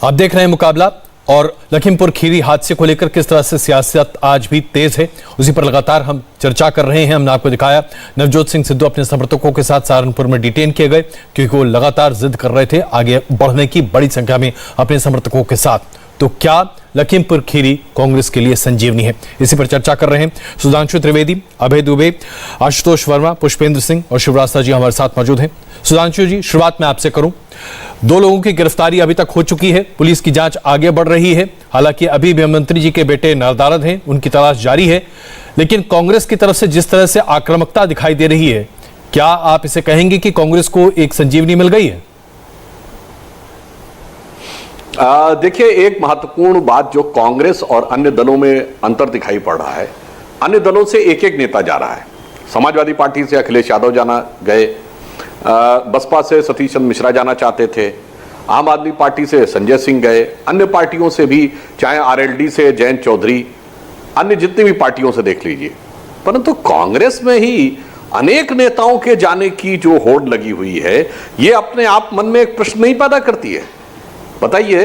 आप देख रहे हैं मुकाबला और लखीमपुर खीरी हादसे को लेकर किस तरह से सियासत आज भी तेज है, उसी पर लगातार हम चर्चा कर रहे हैं। हमने आपको दिखाया नवजोत सिंह सिद्धू अपने समर्थकों के साथ सहारनपुर में डिटेन किए गए क्योंकि वो लगातार जिद कर रहे थे आगे बढ़ने की बड़ी संख्या में अपने समर्थकों के साथ। तो क्या लखीमपुर खीरी कांग्रेस के लिए संजीवनी है, इसी पर चर्चा कर रहे हैं। सुधांशु त्रिवेदी, अभय दुबे, आशुतोष वर्मा, पुष्पेंद्र सिंह और शिवराज जी हमारे साथ मौजूद हैं। सुधांशु जी, शुरुआत में आपसे करूं। 2 लोगों की गिरफ्तारी अभी तक हो चुकी है, पुलिस की जांच आगे बढ़ रही है। हालांकि अभी भी मंत्री जी के बेटे नदारद हैं, उनकी तलाश जारी है। लेकिन कांग्रेस की तरफ से जिस तरह से आक्रामकता दिखाई दे रही है, क्या आप इसे कहेंगे कि कांग्रेस को एक संजीवनी मिल गई है? देखिए, एक महत्वपूर्ण बात जो कांग्रेस और अन्य दलों में अंतर दिखाई पड़ रहा है, अन्य दलों से एक एक नेता जा रहा है। समाजवादी पार्टी से अखिलेश यादव जाना गए, बसपा से सतीश चंद्र मिश्रा जाना चाहते थे, आम आदमी पार्टी से संजय सिंह गए, अन्य पार्टियों से भी, चाहे आरएलडी से जयंत चौधरी, अन्य जितनी भी पार्टियों से देख लीजिए। परंतु कांग्रेस में ही अनेक नेताओं के जाने की जो होड़ लगी हुई है, ये अपने आप मन में एक प्रश्न नहीं पैदा करती है? बताइए,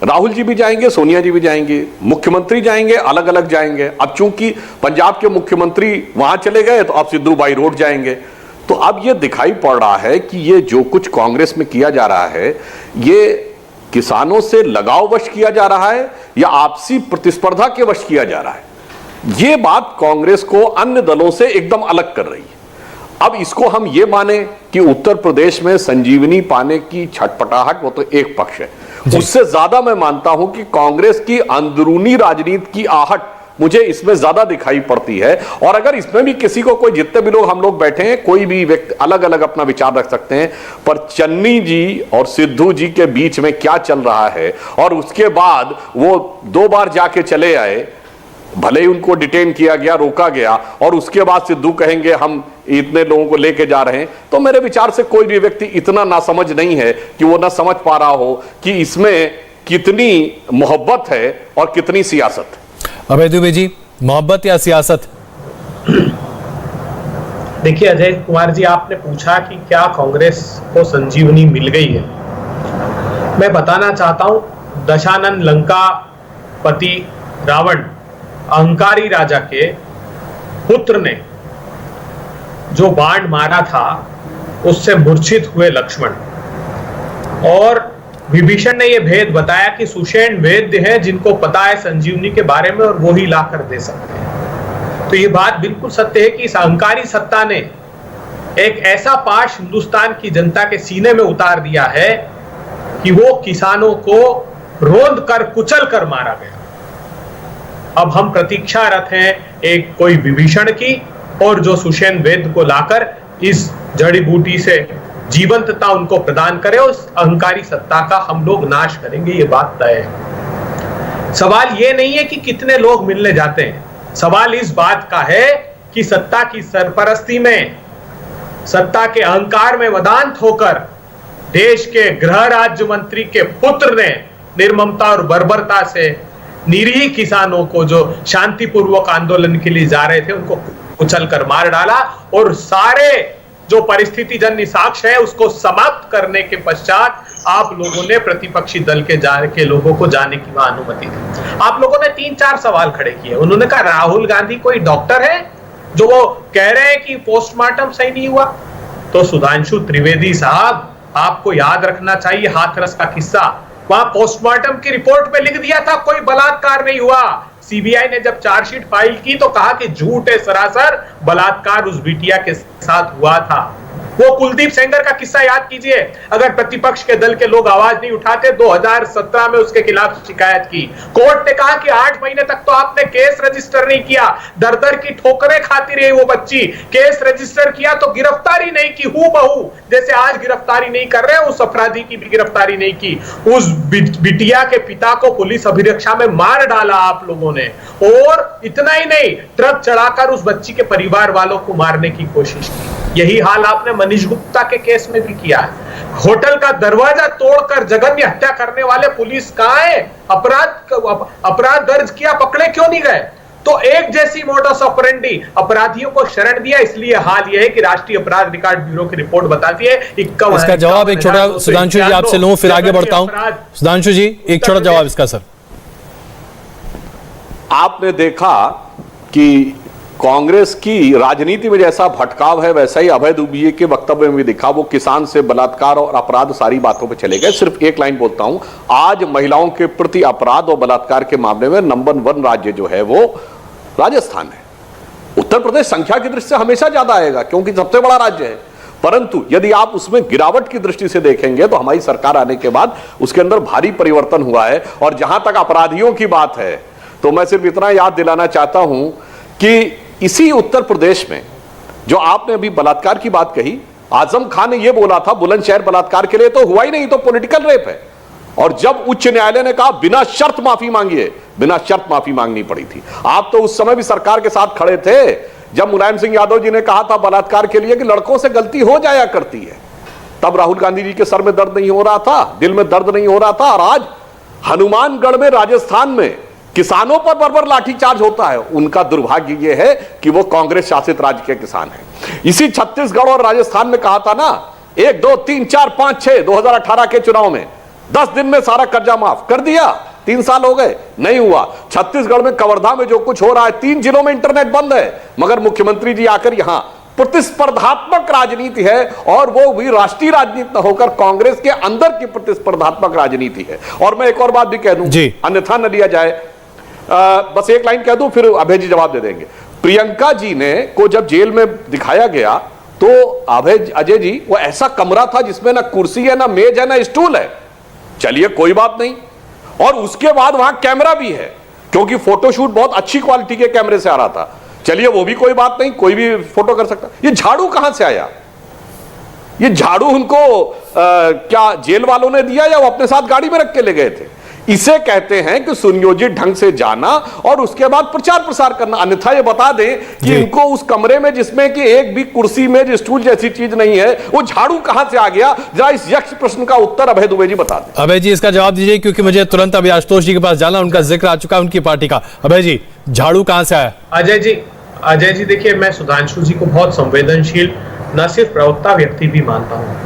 राहुल जी भी जाएंगे, सोनिया जी भी जाएंगे, मुख्यमंत्री जाएंगे, अलग अलग जाएंगे। अब चूंकि पंजाब के मुख्यमंत्री वहां चले गए तो अब सिद्धू बाई रोड जाएंगे। तो अब यह दिखाई पड़ रहा है कि ये जो कुछ कांग्रेस में किया जा रहा है, ये किसानों से लगाववश किया जा रहा है या आपसी प्रतिस्पर्धा के वश किया जा रहा है। ये बात कांग्रेस को अन्य दलों से एकदम अलग कर रही है। अब इसको हम ये माने कि उत्तर प्रदेश में संजीवनी पाने की छटपटाहट, वो तो एक पक्ष है। उससे ज्यादा मैं मानता हूं कि कांग्रेस की अंदरूनी राजनीति की आहट मुझे इसमें ज्यादा दिखाई पड़ती है। और अगर इसमें भी किसी को, कोई, जितने भी लोग हम लोग बैठे हैं, कोई भी व्यक्ति अलग अलग अपना विचार रख सकते हैं, पर चन्नी जी और सिद्धू जी के बीच में क्या चल रहा है, और उसके बाद वो 2 बार जाके चले आए, भले ही उनको डिटेन किया गया, रोका गया, और उसके बाद सिद्धू कहेंगे हम इतने लोगों को लेके जा रहे हैं, तो मेरे विचार से कोई भी व्यक्ति इतना नासमझ नहीं है कि वो ना समझ पा रहा हो कि इसमें कितनी मोहब्बत है और कितनी सियासत। अभय दुबे जी, मोहब्बत या सियासत? देखिए अजय कुमार जी, आपने पूछा कि क्या कांग्रेस को संजीवनी मिल गई है। मैं बताना चाहता हूं, दशानन लंका पति रावण, अहंकारी राजा के पुत्र ने जो बाण मारा था, उससे मूर्छित हुए लक्ष्मण, और विभीषण ने यह भेद बताया कि सुषेण वैद्य हैं जिनको पता है संजीवनी के बारे में, और वो ही लाकर दे सकते हैं। तो ये बात बिल्कुल सत्य है कि इस अहंकारी सत्ता ने एक ऐसा पाश हिंदुस्तान की जनता के सीने में उतार दिया है कि वो किसानों को रोंद कर कुचल कर मारा गया। अब हम प्रतीक्षारत हैं एक कोई विभीषण की, और जो सुषेण वैद्य को लाकर इस जड़ी बूटी से जीवंतता उनको प्रदान करे, उस अहंकारी सत्ता का हम लोग नाश करेंगे, ये बात तय है। सवाल ये नहीं है कि कितने लोग मिलने जाते हैं, सवाल इस बात का है कि सत्ता की सरपरस्ती में, सत्ता के अहंकार में वदांत होकर देश के गृह राज्य मंत्री के पुत्र ने निर्ममता और बर्बरता से निरीह किसानों को, जो शांतिपूर्वक आंदोलन के लिए जा रहे थे, उनको कुचल कर मार डाला, और सारे जो परिस्थिति जन्य साक्ष्य है उसको समाप्त करने के पश्चात आप लोगों ने प्रतिपक्षी दल के लोगों को जाने की वहां अनुमति दी। आप लोगों ने 3-4 सवाल खड़े किए। उन्होंने कहा राहुल गांधी कोई डॉक्टर है जो वो कह रहे हैं कि पोस्टमार्टम सही नहीं हुआ? तो सुधांशु त्रिवेदी साहब, आपको याद रखना चाहिए हाथरस का किस्सा। वहां पोस्टमार्टम की रिपोर्ट में लिख दिया था कोई बलात्कार नहीं हुआ। सीबीआई ने जब चार्जशीट फाइल की तो कहा कि झूठ है सरासर, बलात्कार उस बिटिया के साथ हुआ था। वो कुलदीप सेंगर का किस्सा याद कीजिए। अगर प्रतिपक्ष के दल के लोग आवाज नहीं उठाते, 2017 में उसके खिलाफ शिकायत की। कोर्ट ने कहा कि 8 महीने तक तो आपने केस रजिस्टर नहीं किया, दर दर की ठोकरें खाती रही वो बच्ची। केस रजिस्टर किया तो गिरफ्तारी नहीं की, हूबहू जैसे आज गिरफ्तारी नहीं कर रहे, उस अपराधी की भी गिरफ्तारी नहीं की। उस बिटिया के पिता को पुलिस अभिरक्षा में मार डाला आप लोगों ने, और इतना ही नहीं, ट्रक चढ़ाकर उस बच्ची के परिवार वालों को मारने की कोशिश की। यही हाल आपने मनीष गुप्ता के केस में भी किया है। होटल का दरवाजा तोड़कर जघन्य हत्या करने वाले पुलिस कहां है? अपराध दर्ज किया, पकड़े क्यों नहीं गए? तो एक जैसी मोडस ऑपरेंडी अपराधियों को शरण दिया। इसलिए हाल यह है कि राष्ट्रीय अपराध रिकॉर्ड ब्यूरो की रिपोर्ट बताती है इसका जवाब एक छोटा सुधांशु जी आपसे लूं, फिर आगे बढ़ता हूं। सुधांशु जी एक छोटा जवाब इसका। सर, आपने देखा कि कांग्रेस की राजनीति में जैसा भटकाव है वैसा ही अभय दुबे के वक्तव्य में भी दिखा। वो किसान से बलात्कार और अपराध सारी बातों पे चले गए। सिर्फ एक लाइन बोलता हूं, आज महिलाओं के प्रति अपराध और बलात्कार के मामले में नंबर 1 राज्य जो है वो राजस्थान है। उत्तर प्रदेश संख्या की दृष्टि से हमेशा ज्यादा आएगा क्योंकि सबसे बड़ा राज्य है, परंतु यदि आप उसमें गिरावट की दृष्टि से देखेंगे तो हमारी सरकार आने के बाद उसके अंदर भारी परिवर्तन हुआ है। और जहां तक अपराधियों की बात है तो मैं सिर्फ इतना याद दिलाना चाहता हूं कि इसी उत्तर प्रदेश में जो आपने अभी बलात्कार की बात कही, आजम खान ने यह बोला था बुलंदशहर बलात्कार के लिए तो हुआ ही नहीं, तो पॉलिटिकल रेप है। और जब उच्च न्यायालय ने कहा बिना शर्त माफी मांगिए, बिना शर्त माफी मांगनी पड़ी थी। आप तो उस समय भी सरकार के साथ खड़े थे जब मुलायम सिंह यादव जी ने कहा था बलात्कार के लिए कि लड़कों से गलती हो जाया करती है। तब राहुल गांधी जी के सर में दर्द नहीं हो रहा था, दिल में दर्द नहीं हो रहा था। और आज हनुमानगढ़ में राजस्थान में किसानों पर बर्बर लाठीचार्ज होता है। उनका दुर्भाग्य यह है कि वो कांग्रेस शासित राज्य के किसान हैं। इसी छत्तीसगढ़ और राजस्थान में कहा था ना 1 2 3 4 5 6 2018 के चुनाव में 10 दिन में सारा कर्जा माफ कर दिया। 3 साल हो गए, नहीं हुआ। छत्तीसगढ़ में कवर्धा में जो कुछ हो रहा है, 3 जिलों में इंटरनेट बंद है, मगर मुख्यमंत्री जी आकर यहां प्रतिस्पर्धात्मक राजनीति है और वो भी राष्ट्रीय राजनीति न होकर कांग्रेस के अंदर की प्रतिस्पर्धात्मक राजनीति है। और मैं एक और बात भी कह दूं, अन्यथा न लिया जाए, बस एक लाइन कह दूं फिर अभय जी जवाब दे देंगे। प्रियंका जी ने को जब जेल में दिखाया गया तो अजय जी वो ऐसा कमरा था जिसमें ना कुर्सी है, ना मेज है, ना स्टूल है। चलिए कोई बात नहीं, और उसके बाद वहां कैमरा भी है क्योंकि फोटोशूट बहुत अच्छी क्वालिटी के कैमरे से आ रहा था। चलिए वो भी कोई बात नहीं, कोई भी फोटो कर सकता। ये झाड़ू कहां से आया? ये झाड़ू उनको क्या जेल वालों ने दिया या वो अपने साथ गाड़ी में रख के ले गए थे? इसे कहते हैं कि सुनियोजित ढंग से जाना और उसके बाद प्रचार प्रसार करना। अन्यथा ये बता दें कि इनको उस कमरे में जिसमें कि एक भी कुर्सी मेज स्टूल जैसी चीज नहीं है, वो झाड़ू कहां से आ गया? जरा इस यक्ष प्रश्न का उत्तर अभय दुबे जी बता दें। अभय जी इसका जवाब दीजिए क्योंकि मुझे तुरंत अभी आशुतोष जी के पास जाना, उनका जिक्र आ चुका है उनकी पार्टी का। अभय जी झाड़ू कहां से आया? अजय जी देखिए, मैं सुधांशु जी को बहुत संवेदनशील न सिर्फ प्रवक्ता व्यक्ति भी मानता हूं।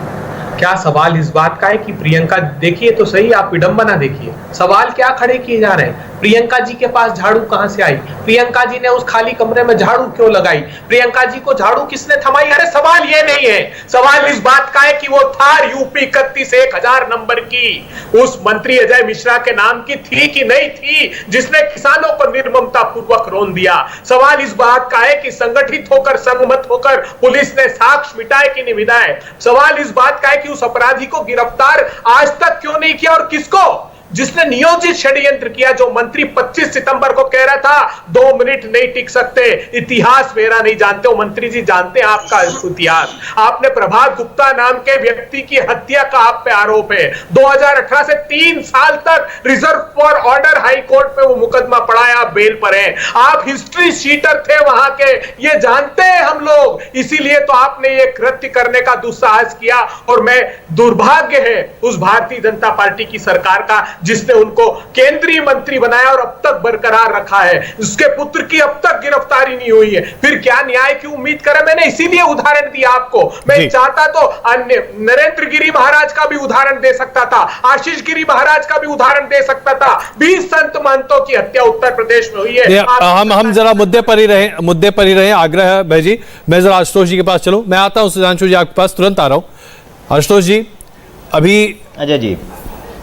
क्या सवाल इस बात का है कि प्रियंका, देखिए तो सही, आप विडंबना देखिए, सवाल क्या खड़े किए जा रहे हैं? प्रियंका जी के पास झाड़ू कहां से आई? प्रियंका जी ने उस खाली कमरे में झाड़ू क्यों लगाई? प्रियंका जी को झाड़ू किसने थमाई? अरे सवाल ये नहीं है, सवाल इस बात का है कि वो थार यूपी 31 1000 नंबर की उस मंत्री अजय मिश्रा के नाम की थी कि नहीं थी, जिसने किसानों को निर्ममता पूर्वक रोन दिया। सवाल इस बात का है कि संगठित होकर संगमत होकर पुलिस ने साक्ष्य मिटाए कि नहीं मिटाए। सवाल इस बात का है कि उस अपराधी को गिरफ्तार आज तक क्यों नहीं किया, और किसको? जिसने नियोजित षड्यंत्र किया। जो मंत्री 25 सितंबर को कह रहा था 2 मिनट नहीं टिक सकते, इतिहास मेरा नहीं जानते हो। मंत्री जी जानते हैं आपका इतिहास। आपने प्रभात गुप्ता नाम के व्यक्ति की हत्या का आप पे आरोप है। 2018 से 3 साल तक reserve for order high court पे वो मुकदमा पड़ा है, आप बेल पर हैं। आप हिस्ट्री शीटर थे वहां के, ये जानते हैं हम लोग। इसीलिए तो आपने ये कृत्य करने का दुस्साहस किया। और मैं दुर्भाग्य है उस भारतीय जनता पार्टी की सरकार का जिसने उनको केंद्रीय मंत्री बनाया और अब तक बरकरार रखा है। उसके पुत्र की अब तक गिरफ्तारी नहीं हुई है। फिर क्या न्याय की उम्मीद करें? मैंने इसीलिए उदाहरण दिया आपको। मैं चाहता तो अन्य नरेंद्र गिरी महाराज का भी उदाहरण दे सकता था, आशीष गिरी महाराज का भी उदाहरण दे सकता था। 20 संत महंतों की हत्या उत्तर प्रदेश में हुई है। हम जरा मुद्दे पर ही रहे। आग्रह है भाई जी, मैं जरा आशुतोष जी के पास चलूं। मैं आता हूं सुधांशु जी आपके पास, तुरंत आ रहा हूं। आशुतोष जी अजय जी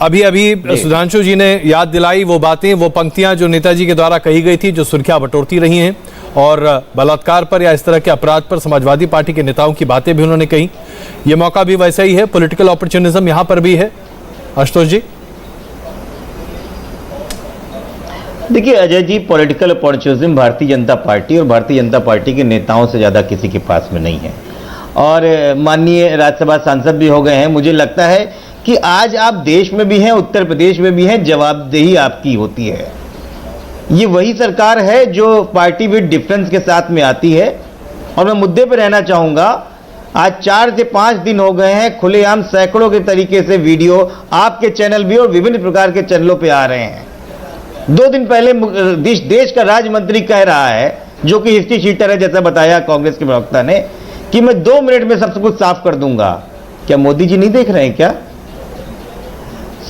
अभी सुधांशु जी ने याद दिलाई वो बातें, वो पंक्तियां जो नेताजी के द्वारा कही गई थी, जो सुर्खियां बटोरती रही हैं, और बलात्कार पर या इस तरह के अपराध पर समाजवादी पार्टी के नेताओं की बातें भी उन्होंने कही। ये मौका भी वैसा ही है, पॉलिटिकल अपॉर्चुनिज्म यहां पर भी है। आशुतोष जी देखिए Ajay ji, political opportunism Bharatiya Janata party और भारतीय जनता पार्टी के नेताओं से ज़्यादा किसी के पास में नहीं है। और माननीय राज्यसभा सांसद भी हो गए हैं। मुझे लगता है कि आज आप देश में भी हैं, उत्तर प्रदेश में भी हैं, जवाबदेही आपकी होती है। ये वही सरकार है जो पार्टी विद डिफरेंस के साथ में आती है। और मैं मुद्दे पर रहना चाहूँगा, आज 4 से 5 दिन हो गए हैं, खुलेआम सैकड़ों के तरीके से वीडियो आपके चैनल भी और विभिन्न प्रकार के चैनलों पे आ रहे हैं। 2 दिन पहले देश का राज्य मंत्री कह रहा है, जो कि हिस्ट्री शीटर है, जैसा बताया कांग्रेस के प्रवक्ता ने, कि मैं 2 मिनट में सब कुछ साफ कर दूंगा। क्या मोदी जी नहीं देख रहे हैं क्या?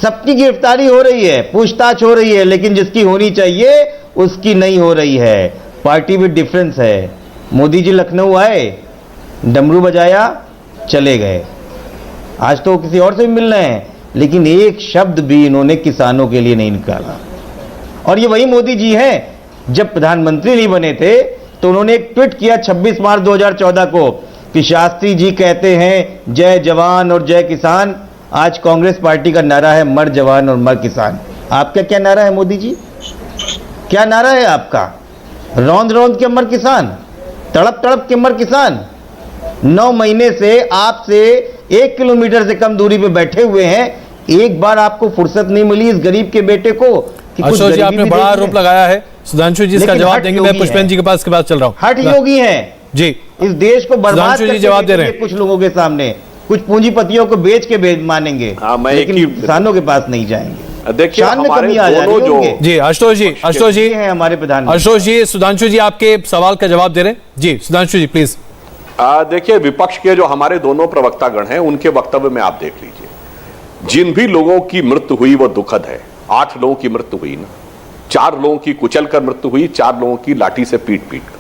सबकी गिरफ्तारी हो रही है, पूछताछ हो रही है, लेकिन जिसकी होनी चाहिए उसकी नहीं हो रही है। पार्टी में डिफरेंस है। मोदी जी लखनऊ आए, डमरू बजाया, चले गए। आज तो किसी और से भी मिल रहे हैं, लेकिन एक शब्द भी इन्होंने किसानों के लिए नहीं निकाला। और ये वही मोदी जी हैं, जब प्रधानमंत्री नहीं बने थे तो उन्होंने एक ट्वीट किया 26 मार्च 2014 को कि शास्त्री जी कहते हैं जय जवान और जय किसान। आज कांग्रेस पार्टी का नारा है मर जवान और मर किसान। आपका क्या नारा है मोदी जी? क्या नारा है आपका? रौंद रौंद के मर किसान, तड़प तड़प के मर किसान। 9 महीने से आपसे 1 किलोमीटर से कम दूरी पे बैठे हुए हैं, एक बार आपको फुर्सत नहीं मिली इस गरीब के बेटे को कि कुछ अशोक जी, गरीबी आपने भी बड़ा देखी आरोप है। लगाया है। सुधांशु जी इसका लेकिन जवाब हठ देंगे। मैं योगी पुष्पेंद्र है। जी के पास चल रहा हूं। हठ योगी हैं जी, इस देश को बर्बाद सुधांशु जी करके जवाब दे रहे बेचेंगे हैं। कुछ लोगों के सामने, कुछ पूंजीपतियों को बेच के मानेंगे, हाँ, मैं लेकिन एक ही- किसानों के पास नहीं जाएंगे। देखिए, शान में हमारे कमी आ जा रही दोनों जो- होंगे। जी अशोक जी ये हैं हमारे प्रधानमंत्री। अशोक जी, सुधांशु जी आपके सवाल का जवाब दे रहे हैं। जी सुधांशु जी प्लीज। देखिए, विपक्ष के जो हमारे दोनों प्रवक्तागण हैं, उनके वक्तव्य में आप देख लीजिए। जिन भी लोगों की मृत्यु हुई वो दुखद है। 8 लोगों की मृत्यु हुई ना, 4 लोगों की कुचल कर मृत्यु हुई, 4 लोगों की लाठी से पीट कर।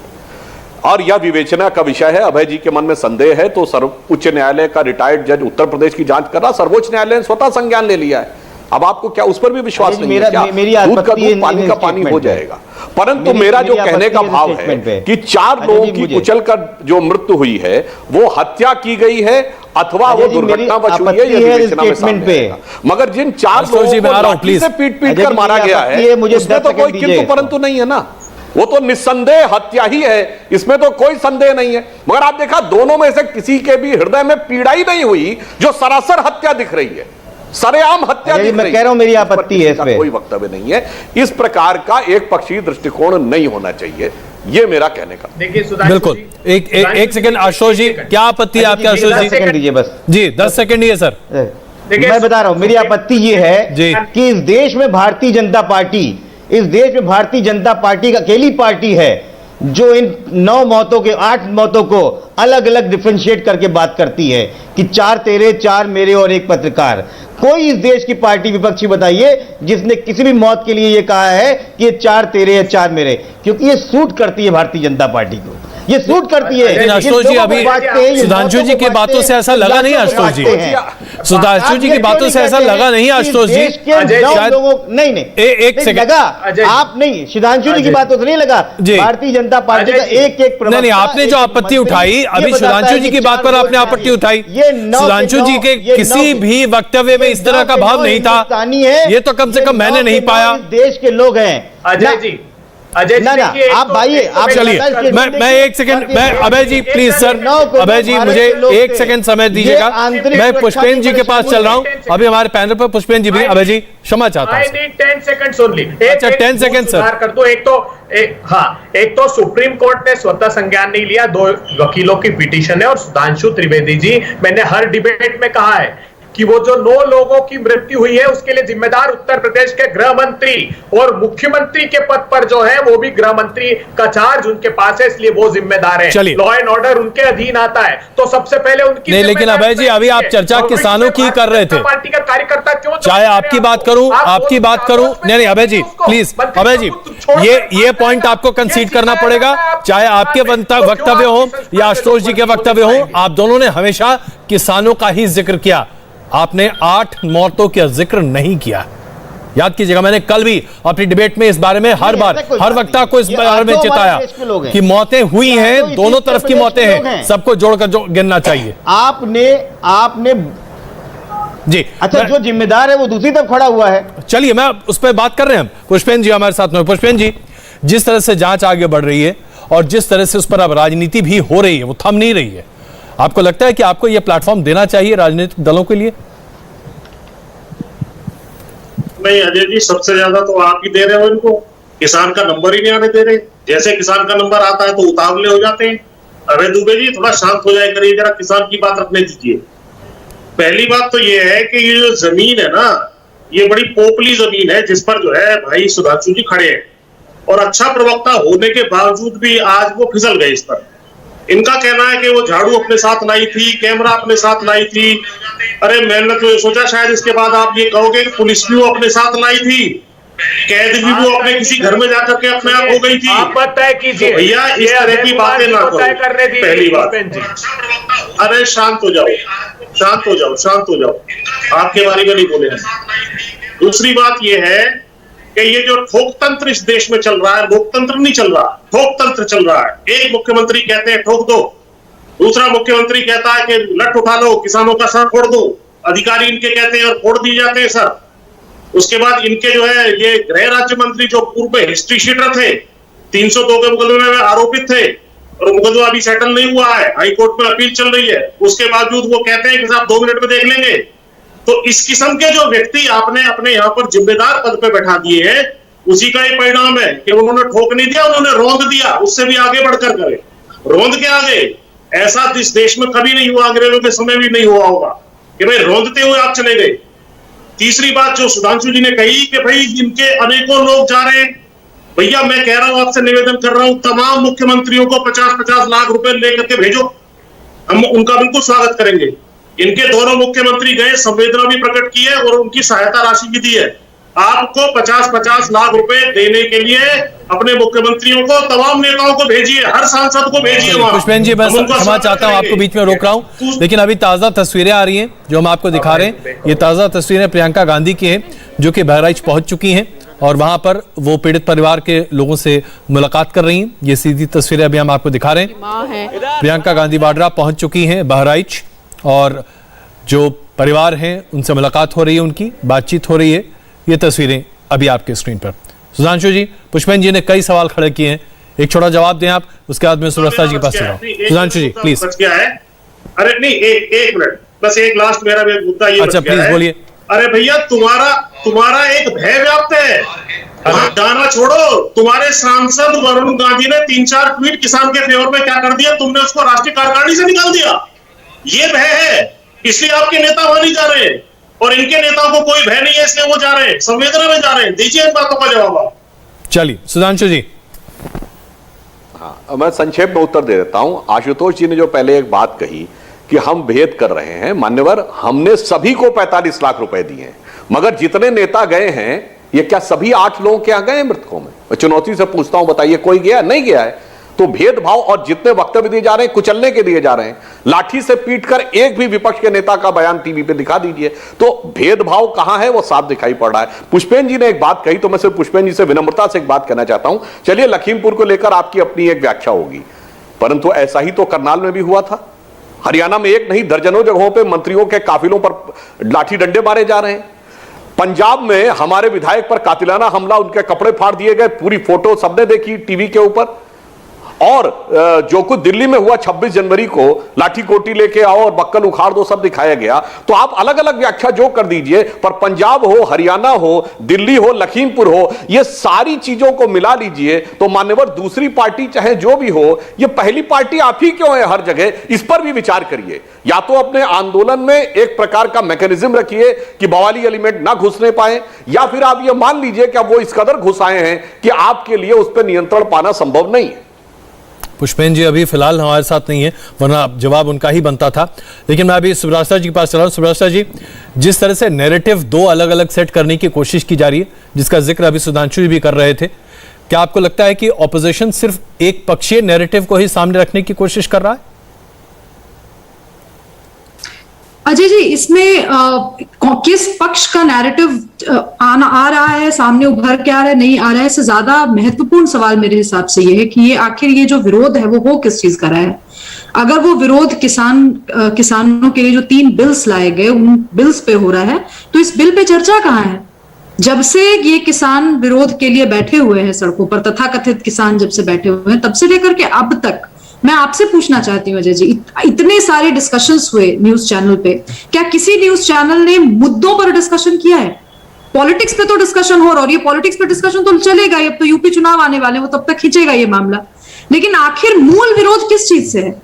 और यह विवेचना का विषय है। अभय जी के मन में संदेह है तो उच्च न्यायालय का रिटायर्ड जज उत्तर प्रदेश की जांच कर रहा, सर्वोच्च न्यायालय ने स्वतः संज्ञान ले लिया है। अब आपको क्या उस पर भी विश्वास अरे जी, नहीं है? क्या मेरी दूध का आपत्ति दूध, पानी का पानी हो स्टेटमेंट पे। जाएगा? परंतु मेरा जो कहने का भाव है कि 4 लोगों की कुचल कर जो मृत्यु हुई है वो हत्या की गई है अथवा वो दुर्घटनावश हुई है, यह विवेचना में सामने आएगा। मगर जिन 4 अशोक जी, लोगों मैं को आ रहा हूं, लाठी प्लीज। से पीट कर मारा गया है, उसमें तो कोई किंतु परंतु नहीं है ना। वो तो निस्संदेह हत्या ही है, इसमें तो कोई संदेह नहीं है। मगर आप देखा, दोनों में से किसी के भी हृदय में पीड़ा ही नहीं हुई, जो सरासर हत्या दिख रही है, सरेआम हत्या दिख रही है। मैं कह रहा हूं मेरी आपत्ति है इसमें। कोई वक्तव्य नहीं है। इस प्रकार का एक पक्षीय दृष्टिकोण नहीं होना चाहिए, ये मेरा कहने का। देखिए सुधांशु बिल्कुल, जी, एक सेकंड अशोक जी, क्या आपत्ति है आपके? अशोक 10 जी सेकंड दीजिए बस जी 10 सेकंड ही है सर। देखिए, मैं बता रहा हूं, मेरी आपत्ति ये है जी। कि इस देश में भारतीय जनता पार्टी, इस देश में भारतीय जनता पार्टी का अकेली पार्टी है जो इन 9 मौतों के 8 मौतों को अलग अलग डिफरेंशिएट करके बात करती है कि 4 तेरे, 4 मेरे और 1 पत्रकार। कोई इस देश की पार्टी विपक्षी बताइए जिसने किसी भी मौत के लिए ये कहा है कि ये 4 तेरे या 4 मेरे, क्योंकि ये सूट करती है भारतीय जनता पार्टी को, ये सूट करती है। लेकिन अशोक जी, अभी सुधांशु जी की बातों से ऐसा लगा नहीं अशोक जी, सुधांशु जी की बातों से ऐसा लगा नहीं अशोक जी। शायद लोगों नहीं एक सेकंड लगा, आप नहीं, सुधांशु जी की बातों से नहीं लगा। भारतीय जनता पार्टी का एक एक प्रवक्ता, नहीं, आपने जो आपत्ति उठाई अभी सुधांशु जी की बात पर आपने आपत्ति उठाई, सुधांशु जी के किसी भी वक्तव्य में इस तरह का भाव नहीं था, ये तो कम से कम मैंने नहीं पाया। देश के लोग हैं अजय जी, अजय जी, देखिए, आप भाई, आप चलिए, मैं 1 सेकंड, मैं अभय जी प्लीज सर, अभय जी मुझे 1 सेकंड समय दीजिएगा। मैं पुष्पेंद्र जी के पास चल रहा हूं, अभी हमारे पैनल पर पुष्पेंद्र जी भी। अभय जी क्षमा चाहता हूं। 10 सेकंड्स ओनली। अच्छा, 10 सेकंड सर। कर दो। एक तो सुप्रीम कोर्ट ने स्वतः संज्ञान नहीं लिया, 2 वकीलों की पिटीशन है। और सुधांशु त्रिवेदी जी, मैंने हर डिबेट में कहा है कि वो जो 9 लोगों की मृत्यु हुई है उसके लिए जिम्मेदार उत्तर प्रदेश के गृह मंत्री और मुख्यमंत्री के पद पर जो है वो भी गृह मंत्री का चार्ज उनके पास है, इसलिए वो जिम्मेदार है। लॉ एंड ऑर्डर उनके अधीन आता है, तो सबसे पहले उनकी नहीं, लेकिन अभय जी अभी आप चर्चा किसानों की कर रहे थे। पार्टी का कार्यकर्ता क्यों, चाहे आपकी बात करूं, आपकी बात करूं, नहीं अभय जी प्लीज, अभय जी ये पॉइंट आपको कंसीड करना पड़ेगा, चाहे आपके वक्तव्य हो या आशुतोष जी के वक्तव्य हो, आप दोनों ने हमेशा किसानों का ही जिक्र किया, आपने 8 मौतों का जिक्र नहीं किया। याद कीजिएगा, मैंने कल भी अपनी डिबेट में इस बारे में हर वक्ता को इस बारे में चिताया कि मौतें हुई हैं, दोनों तरफ की मौतें हैं, सबको जोड़कर गिनना चाहिए। आपने जी, अच्छा, जो जिम्मेदार है वो दूसरी तरफ खड़ा हुआ है। चलिए, मैं उस पर बात कर रहे हैं हम। पुष्पेंद्र जी हमारे साथ में। पुष्पेंद्र जी, जिस तरह से जांच आगे बढ़ रही है और जिस तरह से उस पर अब राजनीति भी हो रही है, वो थम नहीं रही है, आपको लगता है कि आपको यह प्लेटफॉर्म देना चाहिए राजनीतिक दलों के लिए? नहीं अजय जी, सबसे ज्यादा तो आप ही दे रहे हो इनको, किसान का नंबर ही नहीं आने दे रहे। जैसे किसान का नंबर आता है तो उतावले हो जाते हैं। अरे दुबे जी, थोड़ा शांत हो जाए करिए, जरा किसान की बात रखने दीजिए। पहली बात तो ये है कि ये जो जमीन है ना, ये बड़ी पोपली जमीन है जिस पर जो है भाई सुधांशु जी खड़े हैं, और अच्छा प्रवक्ता होने के बावजूद भी आज वो फिसल गए इस पर। इनका कहना है कि वो झाड़ू अपने साथ लाई थी, कैमरा अपने साथ लाई थी। अरे मैंने तो सोचा शायद इसके बाद आप ये कहोगे कि पुलिस भी वो अपने साथ लाई थी, कैद भी वो अपने किसी घर में जाकर के अपने आप हो गई थी। आप तय कीजिए, तो भैया इस तरह की बातें ना करो। पहली बात, अरे शांत हो जाओ, शांत हो जाओ, शांत हो जाओ, आपके बारे में नहीं बोले। दूसरी बात ये है कि ये जो ठोकतंत्र इस देश में चल रहा है, लोकतंत्र नहीं चल रहा, ठोकतंत्र चल रहा है। एक मुख्यमंत्री कहते हैं ठोक दो, दूसरा मुख्यमंत्री कहता है कि लठ उठा लो, किसानों का सर फोड़ दो, अधिकारी इनके कहते हैं और फोड़ दिए जाते हैं सर। उसके बाद इनके जो है ये गृह राज्य मंत्री जो पूर्व में हिस्ट्री शीटर थे, 302 के मुकदमे में आरोपित थे, और मुकदमा अभी सेटल नहीं हुआ है, हाई कोर्ट में अपील चल रही है, उसके बावजूद वो कहते हैं कि साहब 2 मिनट में देख लेंगे। तो इस किस्म के जो व्यक्ति आपने अपने यहाँ पर जिम्मेदार पद पे बैठा दिए हैं, उसी का ही परिणाम है कि उन्होंने ठोक नहीं दिया, उन्होंने रौंद दिया। उससे भी आगे बढ़कर करे, रौंद के आगे ऐसा इस देश में कभी नहीं हुआ, अंग्रेजों के समय भी नहीं हुआ होगा कि भाई रौंदते हुए आप चले गए। तीसरी बात जो सुधांशु जी ने कही कि भाई इनके अनेकों लोग जा रहे हैं, भैया मैं कह रहा हूं, आपसे निवेदन कर रहा हूं, तमाम मुख्यमंत्रियों को 50-50 लाख रुपए लेकर के भेजो, हम उनका बिल्कुल स्वागत करेंगे। इनके दोनों मुख्यमंत्री गए, संवेदना भी प्रकट की है और उनकी सहायता राशि भी दी है। आपको 50-50 लाख रुपए देने के लिए अपने मुख्यमंत्रियों को, तमाम नेताओं को भेजिए, हर सांसद को भेजिए वहां। पुष्पेंद्र जी, मैं क्षमा चाहता हूं, आपको बीच में रोक रहा हूं, लेकिन अभी ताजा तस्वीरें आ रही हैं जो हम आपको दिखा रहे हैं। ये ताजा तस्वीरें प्रियंका गांधी की हैं जो कि बहराइच पहुंच चुकी हैं और वहां पर वो पीड़ित परिवार के लोगों से मुलाकात कर रही हैं। ये सीधी तस्वीरें अभी हम आपको दिखा रहे हैं। प्रियंका गांधी वाड्रा पहुंच चुकी हैं बहराइच और जो परिवार हैं उनसे मुलाकात हो रही है, उनकी बातचीत हो रही है। ये तस्वीरें अभी आपके स्क्रीन पर। सुधांशु जी, पुष्पेंद्र जी ने कई सवाल खड़े किए हैं, एक छोटा जवाब दें आप, उसके बाद में सुब्रता जी के पास चला हूं। सुधांशु जी प्लीज। क्या है? अरे नहीं, एक मिनट, बस एक लास्ट मेरा भी मुद्दा ये। अच्छा प्लीज बोलिए। अरे भैया तुम्हारा एक भय व्याप्त है, गाना छोड़ो। तुम्हारे सांसद वरुण गांधी ने 3-4 ट्वीट किसान के फेवर में क्या कर दिया, तुमने उसको राष्ट्रीय कार्यकारिणी से निकाल दिया। ये भय है, इसलिए आपके नेता वहां नहीं जा रहे हैं, और इनके नेताओं को कोई भय नहीं है इसलिए वो जा रहे हैं, संवेदना में जा रहे हैं। दीजिए इन बातों का जवाब आप। चलिए सुधांशु जी। हाँ, मैं संक्षेप में उत्तर दे देता हूं। आशुतोष जी ने जो पहले एक बात कही कि हम भेद कर रहे हैं, मान्यवर, हमने सभी को 45 लाख रुपए दिए हैं, मगर जितने नेता गए हैं ये क्या सभी 8 लोगों के यहां गए मृतकों में? मैं चुनौती से पूछता हूं, बताइए कोई गया? नहीं गया है। तो भेदभाव और जितने वक्तव्य दिए जा रहे हैं कुचलने के दिए जा रहे हैं, लाठी से पीटकर एक भी विपक्ष के नेता का बयान टीवी पे दिखा दीजिए, तो भेदभाव कहां है वो साफ दिखाई पड़ रहा है। पुष्पेंद्र जी ने एक बात कही, तो मैं सिर्फ पुष्पेंद्र जी से विनम्रता से एक बात कहना चाहता हूं। चलिए लखीमपुर को लेकर आपकी अपनी एक व्याख्या होगी, परंतु ऐसा ही तो करनाल में भी हुआ था। हरियाणा में एक नहीं दर्जनों जगहों पर मंत्रियों के काफिलों पर लाठी डंडे मारे जा रहे हैं। पंजाब में हमारे विधायक पर कातिलाना हमला, उनके कपड़े फाड़ दिए गए, पूरी फोटो सबने देखी टीवी के ऊपर। और जो कुछ दिल्ली में हुआ 26 जनवरी को, लाठी कोटी लेके आओ और बक्कल उखाड़ दो, सब दिखाया गया। तो आप अलग अलग व्याख्या जो कर दीजिए, पर पंजाब हो, हरियाणा हो, दिल्ली हो, लखीमपुर हो, ये सारी चीजों को मिला लीजिए तो मान्यवर दूसरी पार्टी चाहे जो भी हो, ये पहली पार्टी आप ही क्यों है हर जगह? इस पर भी विचार करिए। या तो अपने आंदोलन में एक प्रकार का मैकेनिज्म रखिए कि बवाली एलिमेंट ना घुसने पाए, या फिर आप ये मान लीजिए कि वो इस कदर घुस आए हैं कि आपके लिए उस पर नियंत्रण पाना संभव नहीं है। पुष्पेंद्र जी अभी फिलहाल हमारे साथ नहीं है, वरना जवाब उनका ही बनता था। लेकिन मैं अभी सुब्रता जी के पास चला हूं। सुब्रता जी, जिस तरह से नैरेटिव 2 अलग अलग सेट करने की कोशिश की जा रही है, जिसका जिक्र अभी सुधांशु जी भी कर रहे थे, क्या आपको लगता है कि ऑपोजिशन सिर्फ एक पक्षीय नैरेटिव को ही सामने रखने की कोशिश कर रहा है? अजय जी, इसमें किस पक्ष का नैरेटिव आ रहा है, सामने उभर के आ रहा है, नहीं आ रहा है, इससे ज्यादा महत्वपूर्ण सवाल मेरे हिसाब से ये है कि ये आखिर ये जो विरोध है वो हो किस चीज का रहा है। अगर वो विरोध किसानों के लिए जो 3 बिल्स लाए गए उन बिल्स पे हो रहा है, तो इस बिल पे चर्चा कहाँ है? जब से ये किसान विरोध के लिए बैठे हुए हैं सड़कों पर, तथाकथित किसान जब से बैठे हुए हैं, तब से लेकर के अब तक मैं आपसे पूछना चाहती हूँ अजय जी, इतने सारे डिस्कशंस हुए न्यूज चैनल पे, क्या किसी न्यूज चैनल ने मुद्दों पर डिस्कशन किया है? पॉलिटिक्स पे तो डिस्कशन हो रहा, और ये पॉलिटिक्स पे डिस्कशन तो चलेगा, अब तो यूपी चुनाव आने वाले, वो तब तक खींचेगा ये मामला, लेकिन आखिर मूल विरोध किस चीज से है?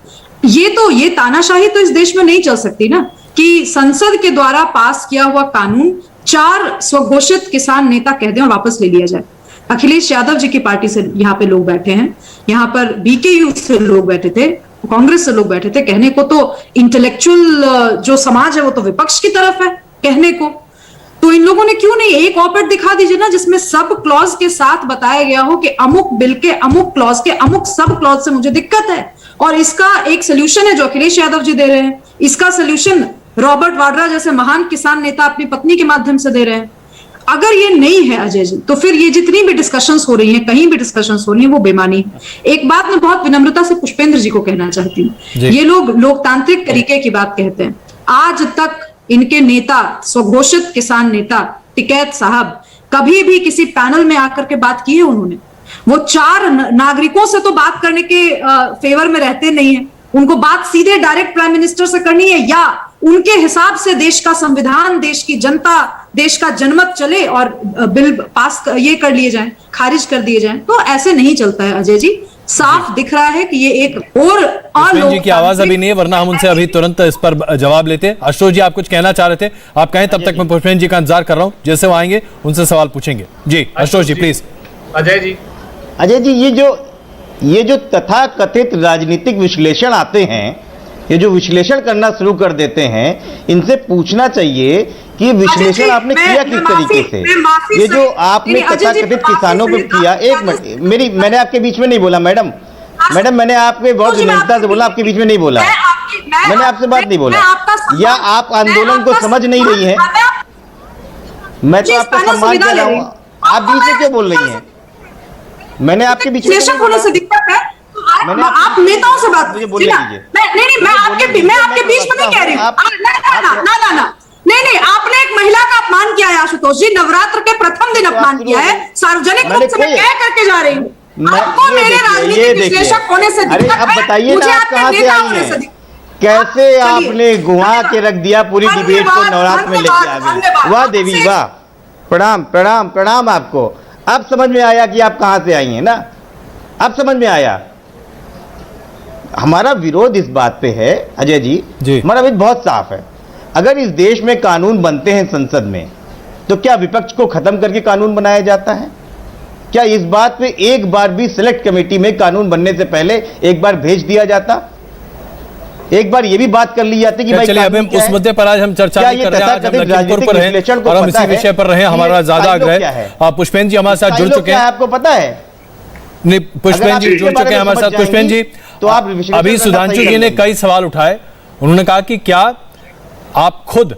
ये तानाशाही तो इस देश में नहीं चल सकती ना, कि संसद के द्वारा पास किया हुआ कानून 4 स्वघोषित किसान नेता कह दें और वापस ले लिया जाए। अखिलेश यादव जी की पार्टी से यहाँ पे लोग बैठे हैं, यहाँ पर बीकेयू से लोग बैठे थे, कांग्रेस से लोग बैठे थे। कहने को तो इंटेलेक्चुअल जो समाज है वो तो विपक्ष की तरफ है कहने को, तो इन लोगों ने क्यों नहीं एक ऑपेड दिखा दीजिए ना जिसमें सब क्लॉज के साथ बताया गया हो कि अमुक बिल के अमुक क्लॉज के अमुक सब क्लॉज से मुझे दिक्कत है और इसका एक सोल्यूशन है जो अखिलेश यादव जी दे रहे हैं, इसका सोल्यूशन रॉबर्ट वाड्रा जैसे महान किसान नेता अपनी पत्नी के माध्यम से दे रहे हैं। अगर ये नहीं है अजय जी, तो फिर ये जितनी भी डिस्कशंस हो रही हैं, कहीं भी डिस्कशंस हो रही हैं, वो बेमानी है। एक बात मैं बहुत विनम्रता से पुष्पेंद्र जी को कहना चाहती हूँ, ये लोग लोकतांत्रिक तरीके की बात कहते हैं, आज तक इनके नेता स्वघोषित किसान नेता टिकैत साहब कभी भी किसी पैनल में आकर के बात की है उन्होंने? वो 4 नागरिकों से तो बात करने के फेवर में रहते नहीं है, उनको बात सीधे डायरेक्ट प्राइम मिनिस्टर से करनी है या उनके हिसाब से देश का संविधान, देश की जनता, देश का जनमत चले और बिल पास ये कर लिए जाएं, खारिज कर दिए जाएं। तो ऐसे नहीं चलता है अजय जी, साफ दिख रहा है कि ये एक और पुष्पेंद्र जी की आवाज अभी नहीं है, वरना हम उनसे अभी तुरंत इस पर जवाब लेते। आशुतोष जी आप कुछ कहना चाह रहे थे, आप कहें, तब तक मैं पुष्पेंद्र जी का इंतजार कर रहा हूं, जैसे वो आएंगे उनसे सवाल पूछेंगे। जी आशुतोष जी प्लीज। अजय जी ये जो तथाकथित राजनीतिक विश्लेषण आते हैं, ये जो विश्लेषण करना शुरू कर देते हैं, इनसे पूछना चाहिए कि विश्लेषण आपने किया किस तरीके से। ये जो आपने तथाकथित किसानों पे किया, एक मिनट मैंने आपके बीच में नहीं बोला मैडम, मैंने आपके बहुत विनम्रता से बोला, आपके बीच में नहीं बोला, मैंने आपसे बात नहीं बोला। या आप आंदोलन को समझ नहीं रही हैं? मैं तो आपका सम्मान कर रहा हूँ, आप बीच में क्यों बोल रही हैं? मैंने आपके बीच में होने से दिक्कत है, आप नेताओं से बात मुझे बोलने दीजिए। नहीं, मैं आपके बीच में नहीं कह रही हूँ। नहीं, आपने एक महिला का अपमान किया है आशुतोष जी, नवरात्र के प्रथम दिन अपमान किया है, सार्वजनिक रूप से मैं कह करके जा रही हूँ। आपको मेरे राजनीतिक विश्लेषक होने से दिक्कत है, अब बताइए ना आप कहाँ से आई हैं? कैसे आपने गुहा के रख दिया पूरी डिबेट को, नवरात्र में लेके आ गई? वाह देवी वाह, प्रणाम प्रणाम प्रणाम आपको। अब समझ में आया कि आप कहां से आई हैं ना, अब समझ में आया। हमारा विरोध इस बात पे है अजय जी, हमारा विरोध बहुत साफ है। अगर इस देश में कानून बनते हैं संसद में, तो क्या विपक्ष को खत्म करके कानून बनाया जाता है? क्या इस बात पे एक बार भी सिलेक्ट कमेटी में कानून बनने से पहले एक बार भेज दिया जाता? एक बार ये भी बात कर ली जाती कि भाई चलिए अब हम उस मुद्दे पर आज हम चर्चा नहीं कर रहे हैं, आज हम लखीमपुर पर हैं और हम इसी विषय पर रहे, हमारा ज्यादा आग्रह है। पुष्पेंद्र जी हमारे साथ जुड़ चुके हैं, आपको पता है? नहीं, पुष्पेंद्र जी जुड़ चुके हैं हमारे साथ। पुष्पेंद्र जी, तो आप अभी सुधांशु जी ने कई सवाल उठाए, उन्होंने कहा कि क्या आप खुद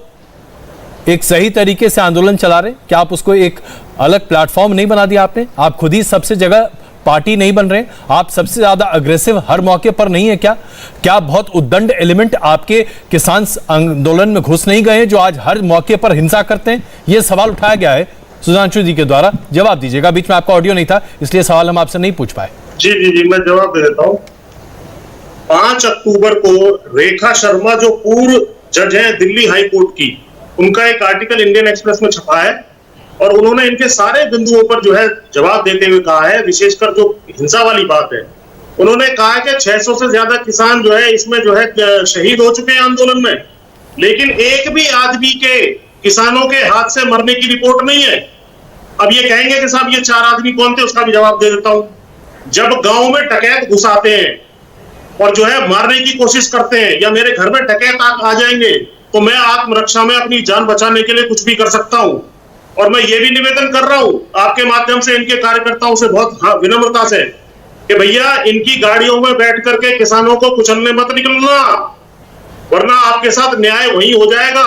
एक सही तरीके से आंदोलन चला रहे, क्या आप उसको एक अलग प्लेटफॉर्म नहीं बना दिया आपने? आप खुद ही सबसे जगह पार्टी नहीं बन रहे, आप सबसे ज्यादा अग्रेसिव हर मौके पर नहीं है क्या बहुत उद्दंड एलिमेंट आपके किसान आंदोलन में घुस नहीं गए जो आज हर मौके पर हिंसा करते हैं? यह सवाल उठाया गया है सुधांशु जी के द्वारा, जवाब दीजिएगा। बीच में आपका ऑडियो नहीं था इसलिए सवाल हम आपसे नहीं पूछ पाए। जी मैं जवाब दे देता हूं। 5 अक्टूबर को रेखा शर्मा जो पूर्व जज है दिल्ली हाई कोर्ट की, उनका एक आर्टिकल इंडियन एक्सप्रेस में छपा है और उन्होंने इनके सारे बिंदुओं पर जो है जवाब देते हुए कहा है, विशेषकर जो हिंसा वाली बात है, उन्होंने कहा है कि 600 से ज्यादा किसान जो है इसमें जो है शहीद हो चुके हैं आंदोलन में, लेकिन एक भी आदमी के किसानों के हाथ से मरने की रिपोर्ट नहीं है। अब ये कहेंगे कि साहब ये 4 आदमी कौन थे, उसका भी जवाब दे देता हूं। जब गांव में डकैत घुस आते हैं और जो है मारने की कोशिश करते हैं या मेरे घर में डकैत आ जाएंगे, तो मैं आत्मरक्षा में अपनी जान बचाने के लिए कुछ भी कर सकता हूं। और मैं ये भी निवेदन कर रहा हूं आपके माध्यम से इनके कार्यकर्ताओं से बहुत विनम्रता से कि भैया इनकी गाड़ियों में बैठ करके किसानों को कुचलने मत निकलना, वरना आपके साथ न्याय वही हो जाएगा।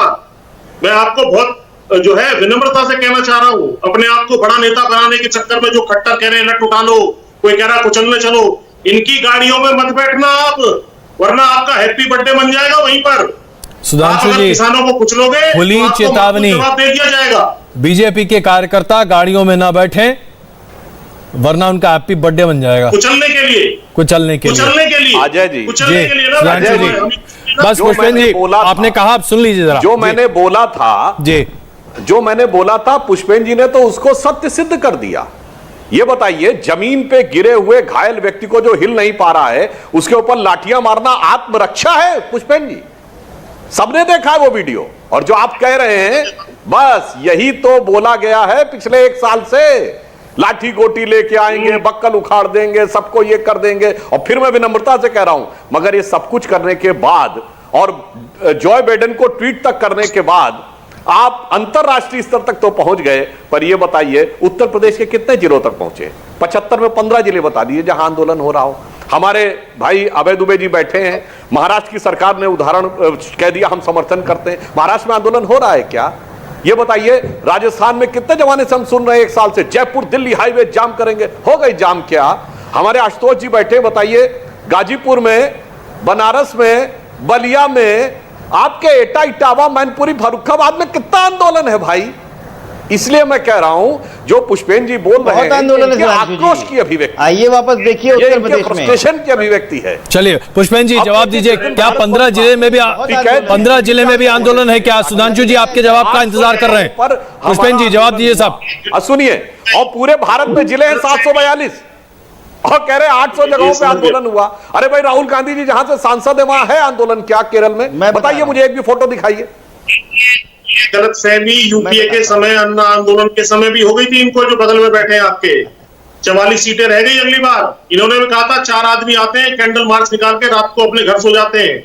मैं आपको बहुत जो है विनम्रता से कहना चाह रहा हूं, अपने आप को बड़ा नेता बनाने के चक्कर में जो खट्टर कह रहे हैं नट उठा लो, कोई कह रहा कुचलने चलो, इनकी गाड़ियों में मत बैठना आप, वरना आपका हैप्पी बर्थडे बन जाएगा वहीं पर। सुधांशु जी, किसानों को कुचलोगे खुली तो चेतावनी, जवाब दे दिया जाएगा। बीजेपी के कार्यकर्ता गाड़ियों में ना बैठे, वरना उनका हैप्पी बर्थडे बन जाएगा। कुचलने के लिए अजय जी, सुधांशु जी, बस पुष्पेंद्र जी आपने कहा, आप सुन लीजिए जरा। जो मैंने बोला था पुष्पेंद्र जी ने तो उसको सत्य सिद्ध कर दिया। ये बताइए, जमीन पे गिरे हुए घायल व्यक्ति को जो हिल नहीं पा रहा है उसके ऊपर लाठियां मारना आत्मरक्षा है पुष्पेंद्र जी? सबने देखा है वो वीडियो। और जो आप कह रहे हैं, बस यही तो बोला गया है पिछले 1 साल से, लाठी गोटी लेके आएंगे, बक्कल उखाड़ देंगे, सबको ये कर देंगे। और फिर मैं विनम्रता से कह रहा हूं, मगर ये सब कुछ करने के बाद और जॉय बाइडेन को ट्वीट तक करने के बाद आप अंतरराष्ट्रीय स्तर तक तो पहुंच गए, पर ये बताइए उत्तर प्रदेश के कितने जिलों तक पहुंचे? 75 में 15 जिले बता दिए जहां आंदोलन हो रहा हो। हमारे भाई अभय दुबे जी बैठे हैं, महाराष्ट्र की सरकार ने उदाहरण कह दिया हम समर्थन करते हैं। महाराष्ट्र में आंदोलन हो रहा है क्या? ये बताइए। राजस्थान में कितने जमाने से हम सुन रहे हैं 1 साल से जयपुर दिल्ली हाईवे जाम करेंगे, हो गई जाम क्या? हमारे आशुतोष जी बैठे, बताइए गाजीपुर में, बनारस में, बलिया में, आपके एटा, इटावा, मैनपुरी, फर्रुखाबाद में कितना आंदोलन है भाई। इसलिए मैं कह रहा हूं जो पुष्पेन जी बोल रहे हैं, आंदोलन इनके आक्रोश की अभिव्यक्ति, आइए वापस देखिए उत्तर प्रदेश में फ्रस्ट्रेशन की अभिव्यक्ति है। चलिए पुष्पेन जी जवाब दीजिए, क्या 15 जिले में भी 15 जिले में भी आंदोलन है क्या? सुधांशु जी आपके जवाब का इंतजार कर रहे हैं। पुष्पेन जी जवाब दीजिए साहब। सुनिए, और पूरे भारत में जिले हैं 742 और कह रहे 800 जगहों पे आंदोलन हुआ। अरे भाई राहुल गांधी जी जहां से सांसद है वहां है आंदोलन क्या केरल में? बताइए मुझे, एक भी फोटो दिखाइए। गलतफहमी यूपीए के समय, अन्ना आंदोलन के समय भी हो गई थी इनको, जो बगल में बैठे हैं आपके। 44 सीटें रह गई अगली बार। इन्होंने भी कहा था 4 आदमी आते हैं, कैंडल मार्च निकाल के रात को अपने घर सो जाते हैं।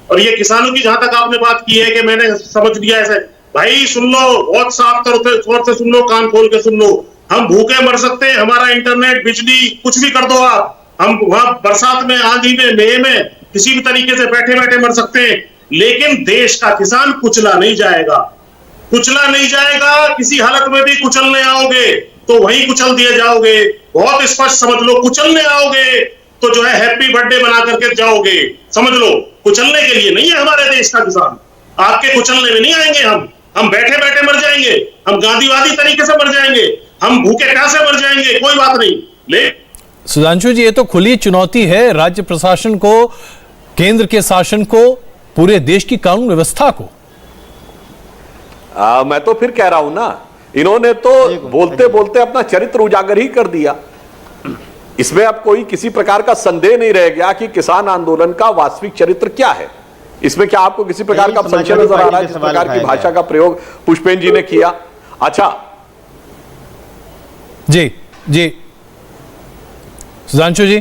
और ये किसानों की जहां तक आपने बात की है कि मैंने समझ लिया ऐसे, भाई सुन लो, बहुत साफ तौर से सुन लो, कान खोल के सुन लो। हम भूखे मर सकते हैं, हमारा इंटरनेट, बिजली, कुछ भी कर दो आप, हम वहां बरसात में, आंधी में, मेह में किसी भी तरीके से बैठे बैठे मर सकते हैं, लेकिन देश का किसान कुचला नहीं जाएगा। कुचला नहीं जाएगा, किसी हालत में भी कुचलने आओगे तो वहीं कुचल दिए जाओगे। बहुत स्पष्ट समझ लो, कुचलने आओगे तो जो है हैप्पी बर्थडे बना करके जाओगे, समझ लो। कुचलने के लिए नहीं है हमारे देश का किसान, आपके कुचलने में नहीं आएंगे हम बैठे बैठे मर जाएंगे, हम गांधीवादी तरीके से मर जाएंगे, हम भूखे प्यासे मर जाएंगे, कोई बात नहीं। ले सुधांशु जी, ये तो खुली चुनौती है राज्य प्रशासन को, केंद्र के शासन को, पूरे देश की कानून व्यवस्था को। मैं तो फिर कह रहा हूं ना, इन्होंने तो बोलते बोलते अपना चरित्र उजागर ही कर दिया। इसमें अब कोई किसी प्रकार का संदेह नहीं रह गया कि किसान आंदोलन का वास्तविक चरित्र क्या है। इसमें क्या आपको किसी प्रकार का संशय नजर आ रहा है? जिस प्रकार की भाषा का प्रयोग पुष्पेन जी ने किया। अच्छा जी जी सुधांशु जी।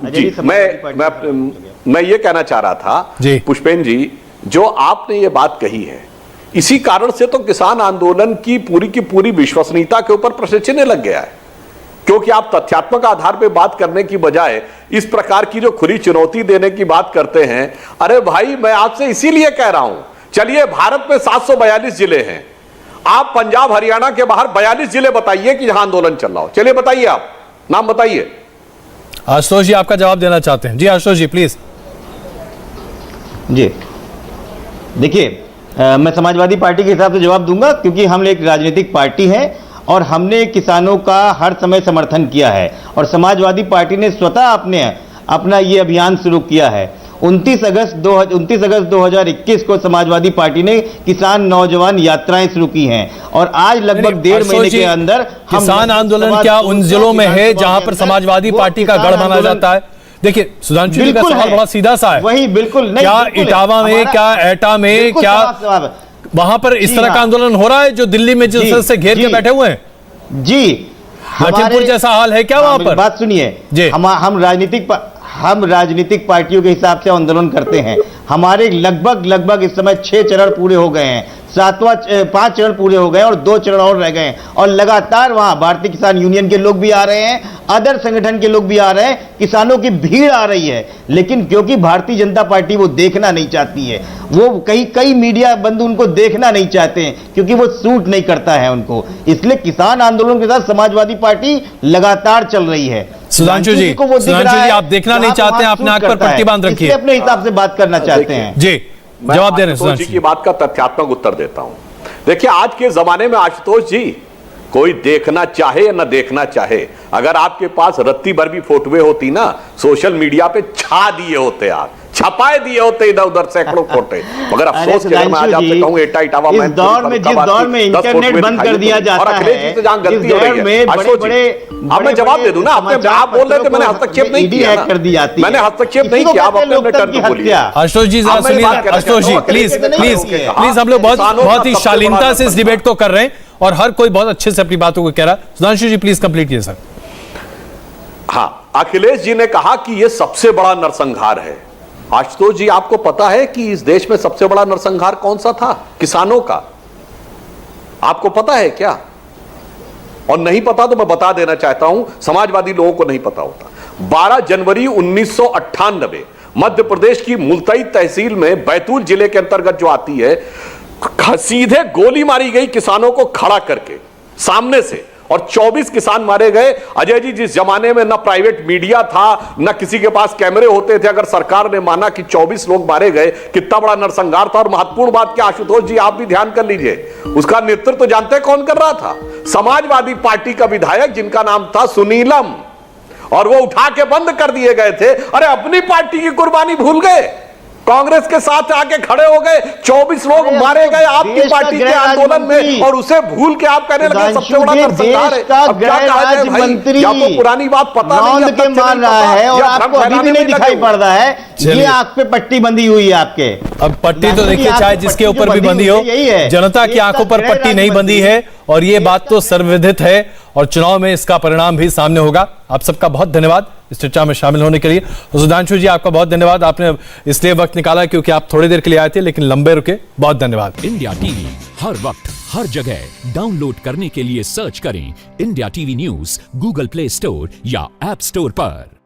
जी मैं ये कहना चाह रहा था जी पुष्पेन जी, जो आपने ये बात कही है, इसी कारण से तो किसान आंदोलन की पूरी विश्वसनीयता के ऊपर प्रश्न चिन्ह लग गया है। क्योंकि आप तथ्यात्मक आधार पे बात करने की बजाय इस प्रकार की जो खुली चुनौती देने की बात करते हैं। अरे भाई, मैं आपसे इसीलिए कह रहा हूं, चलिए भारत में 742 जिले हैं, आप पंजाब हरियाणा के बाहर 42 जिले बताइए कि जहां आंदोलन चल रहा हो। चलिए बताइए, आप नाम बताइए। आशुतोष जी आपका जवाब देना चाहते हैं। जी आशुतोष जी प्लीज। जी देखिए, मैं समाजवादी पार्टी के हिसाब से जवाब दूंगा, क्योंकि हम एक राजनीतिक पार्टी है और हमने किसानों का हर समय समर्थन किया है। और समाजवादी पार्टी ने स्वतः अपना ये अभियान शुरू किया है। 29 अगस्त 2021 को समाजवादी पार्टी ने किसान नौजवान यात्राएं शुरू की हैं और आज लगभग 1.5 महीने के अंदर किसान आंदोलन क्या उन जिलों में है जहां पर समाजवादी पार्टी का गढ़ माना जाता है? देखिए सुधांशु जी का सवाल बड़ा सीधा सा है। वही बिल्कुल नहीं, क्या इटावा में, क्या एटा में, क्या वहां पर इस तरह का आंदोलन हो रहा है जो दिल्ली में जिस से घेर के बैठे हुए हैं? जी, लखीमपुर जैसा हाल है क्या वहां पर? बात सुनिए, हम राजनीतिक पार्टियों के हिसाब से आंदोलन करते हैं। हमारे लगभग इस समय 6 चरण पूरे हो गए हैं, 5 चरण पूरे हो गए और 2 चरण और रह गए हैं। और लगातार वहां भारतीय किसान यूनियन के लोग भी आ रहे हैं, अदर संगठन के लोग भी आ रहे हैं, किसानों की भीड़ आ रही है। लेकिन क्योंकि भारतीय जनता पार्टी वो देखना नहीं चाहती है, वो कई मीडिया बंधु उनको देखना नहीं चाहते हैं, क्योंकि वो सूट नहीं करता है उनको। इसलिए किसान आंदोलन के साथ समाजवादी पार्टी लगातार चल रही है। सुधांशु जी आप देखना नहीं चाहते हैं, अपने आंख पर पट्टी बांध रखिए, अपने हिसाब से बात करना चाहते हैं। जी जवाब दे रहे हैं आशुतोष जी की बात का तथ्यात्मक उत्तर देता हूं। देखिए, आज के जमाने में आशुतोष जी, कोई देखना चाहे या न देखना चाहे, अगर आपके पास रत्ती भर भी फोटोएं होती ना, सोशल मीडिया पे छा दिए होते, आप छपाए दिए होते इधर उधर सैकड़ों फोटे। मगर अफसोस कि अगर मैं आज आपसे कहूं एटा इटावा इस दौर में जिस दौर में इंटरनेट बंद कर दिया जाता है, से जहां गलती हो रही है, अब मैं जवाब दे दूं ना, आप बोल रहे थे मैंने हस्तक्षेप नहीं किया, मैंने हस्तक्षेप नहीं किया, आप अपने टर्न पे बोलिए। आशुतोष जी जरा सुनिए, आशुतोष जी प्लीज प्लीज प्लीज, हम लोग बहुत ही शालीनता से इस डिबेट को कर रहे हैं और हर कोई बहुत अच्छे से अपनी बातों को कह रहा है। सुधांशु जी प्लीज कंप्लीट कीजिए सर। हाँ, अखिलेश जी ने कहा कि यह सबसे बड़ा नरसंहार है। आशुतोष जी आपको पता है कि इस देश में सबसे बड़ा नरसंहार कौन सा था? किसानों का। आपको पता है क्या? और नहीं पता तो मैं बता देना चाहता हूं, समाजवादी लोगों को नहीं पता होता। 12 जनवरी 1998 मध्य प्रदेश की मुल्ताई तहसील में बैतूल जिले के अंतर्गत जो आती है, सीधे गोली मारी गई किसानों को खड़ा करके सामने से, और 24 किसान मारे गए। अजय जी, जिस जमाने में ना प्राइवेट मीडिया था, ना किसी के पास कैमरे होते थे, अगर सरकार ने माना कि 24 लोग मारे गए, कितना बड़ा नरसंहार था। और महत्वपूर्ण बात क्या आशुतोष जी, आप भी ध्यान कर लीजिए, उसका नेतृत्व जानते हैं कौन कर रहा था? समाजवादी पार्टी का विधायक जिनका नाम था सुनीलम, और वो उठा के बंद कर दिए गए थे। अरे अपनी पार्टी की कुर्बानी भूल गए, कांग्रेस के साथ आके खड़े हो गए, 24 लोग मारे गए आपकी पार्टी के आंदोलन में, और उसे भूल के आप कहने लगे सबसे बड़ा नरसंहार है। अब क्या कहा जाए भाई, या तो पुरानी बात पता नहीं के मार रहा है और आपको अभी भी नहीं दिखाई पड़ रहा है, ये आंख पे पट्टी बंधी हुई है आपके। अब पट्टी तो देखिए चाहे जिसके ऊपर भी बंधी हो, जनता की आंखों पर पट्टी नहीं बंधी है, और ये बात तो सर्वविदित है, और चुनाव में इसका परिणाम भी सामने होगा। आप सबका बहुत धन्यवाद इस चर्चा में शामिल होने के लिए। सुधांशु जी आपका बहुत धन्यवाद, आपने इसलिए वक्त निकाला क्योंकि आप थोड़ी देर के लिए आए थे लेकिन लंबे रुके, बहुत धन्यवाद। इंडिया टीवी हर वक्त हर जगह डाउनलोड करने के लिए सर्च करें India TV news Google play store या ऐप स्टोर पर।